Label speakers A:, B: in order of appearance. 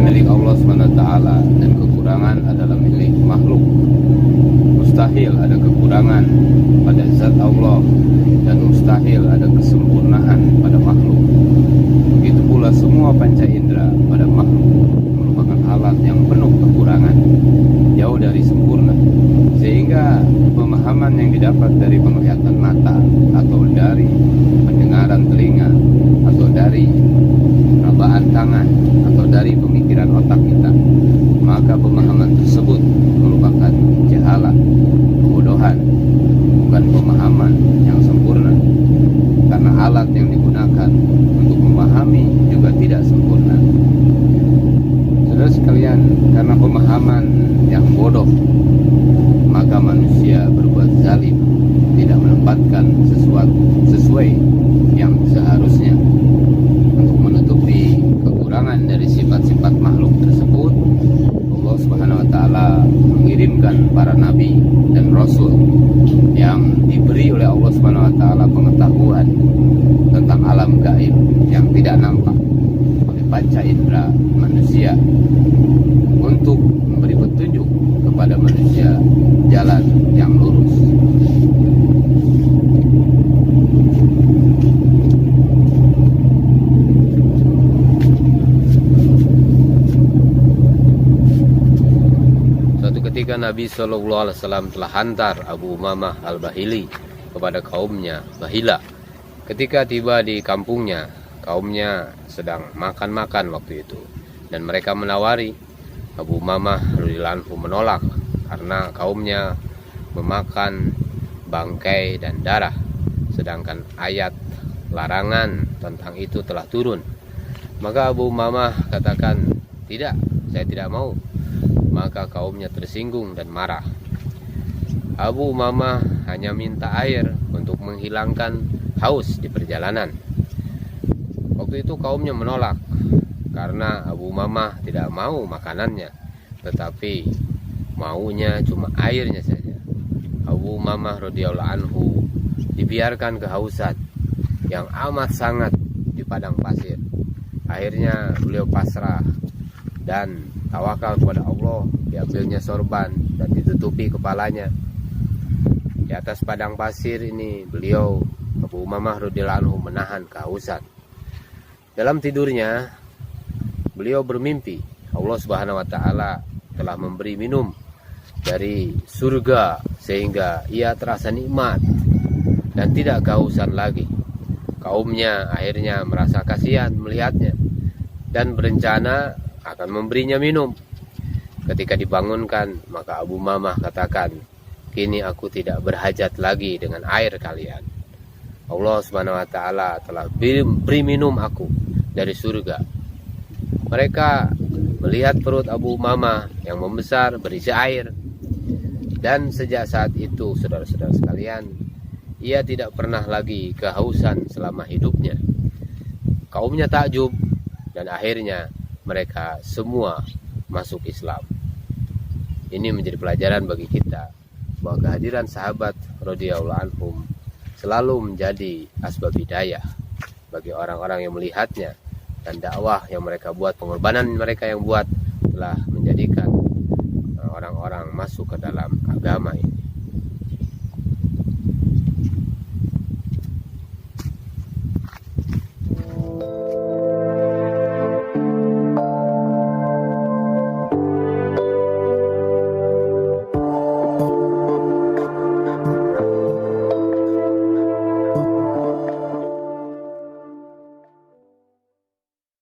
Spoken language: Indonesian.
A: milik Allah SWT dan kekurangan adalah milik makhluk. Mustahil ada kekurangan pada zat Allah dan mustahil ada kesempurnaan pada makhluk. Begitu pula semua panca indera pada makhluk merupakan alat yang penuh kekurangan, jauh dari sempurna. Sehingga pemahaman yang didapat dari penglihatan mata, atau dari pendengaran telinga, atau dari rabaan tangan, atau dari pemikiran otak kita, maka pemahaman tersebut merupakan jahalah, kebodohan, bukan pemahaman yang sempurna. Karena alat yang digunakan untuk memahami juga tidak sempurna. Saudara sekalian, karena pemahaman yang bodoh, maka manusia berbuat zalim, tidak menempatkan sesuatu sesuai yang seharusnya. Untuk menutupi kekurangan dari sifat-sifat makhluk tersebut, Allah Subhanahu wa taala mengirimkan para nabi dan rasul yang diberi oleh Allah Subhanahu wa taala pengetahuan tentang alam gaib yang tidak nampak oleh panca indera manusia, untuk memberi petunjuk kepada manusia jalan yang lurus. Suatu ketika Nabi SAW telah hantar Abu Umamah al-Bahili kepada kaumnya Bahila. Ketika tiba di kampungnya, kaumnya sedang makan-makan waktu itu, dan mereka menawari. Abu Umamah radhiyallahu anhu menolak karena kaumnya memakan bangkai dan darah, sedangkan ayat larangan tentang itu telah turun. Maka Abu Umamah katakan, "Tidak, saya tidak mau." Maka kaumnya tersinggung dan marah. Abu Umamah hanya minta air untuk menghilangkan haus di perjalanan. Waktu itu kaumnya menolak karena Abu Umamah tidak mau makanannya, tetapi maunya cuma airnya saja. Abu Umamah radhiyallahu anhu dibiarkan kehausan yang amat sangat di padang pasir. Akhirnya beliau pasrah dan tawakal kepada Allah. Diambilnya sorban dan ditutupi kepalanya. Di atas padang pasir ini beliau, Abu Umamah radhiyallahu anhu, menahan kehausan. Dalam tidurnya beliau bermimpi Allah Subhanahu wa taala telah memberi minum dari surga sehingga ia terasa nikmat dan tidak kehausan lagi. Kaumnya akhirnya merasa kasihan melihatnya dan berencana akan memberinya minum. Ketika dibangunkan, maka Abu Umamah katakan, "Kini aku tidak berhajat lagi dengan air kalian. Allah Subhanahu wa taala telah beri minum aku dari surga." Mereka melihat perut Abu Umamah yang membesar berisi air. Dan sejak saat itu, saudara-saudara sekalian, ia tidak pernah lagi kehausan selama hidupnya. Kaumnya takjub dan akhirnya mereka semua masuk Islam. Ini menjadi pelajaran bagi kita bahwa kehadiran sahabat radhiyallahu anhum selalu menjadi asbab hidayah bagi orang-orang yang melihatnya, dan dakwah yang mereka buat, pengorbanan mereka yang buat, telah menjadikan orang-orang masuk ke dalam agama ini.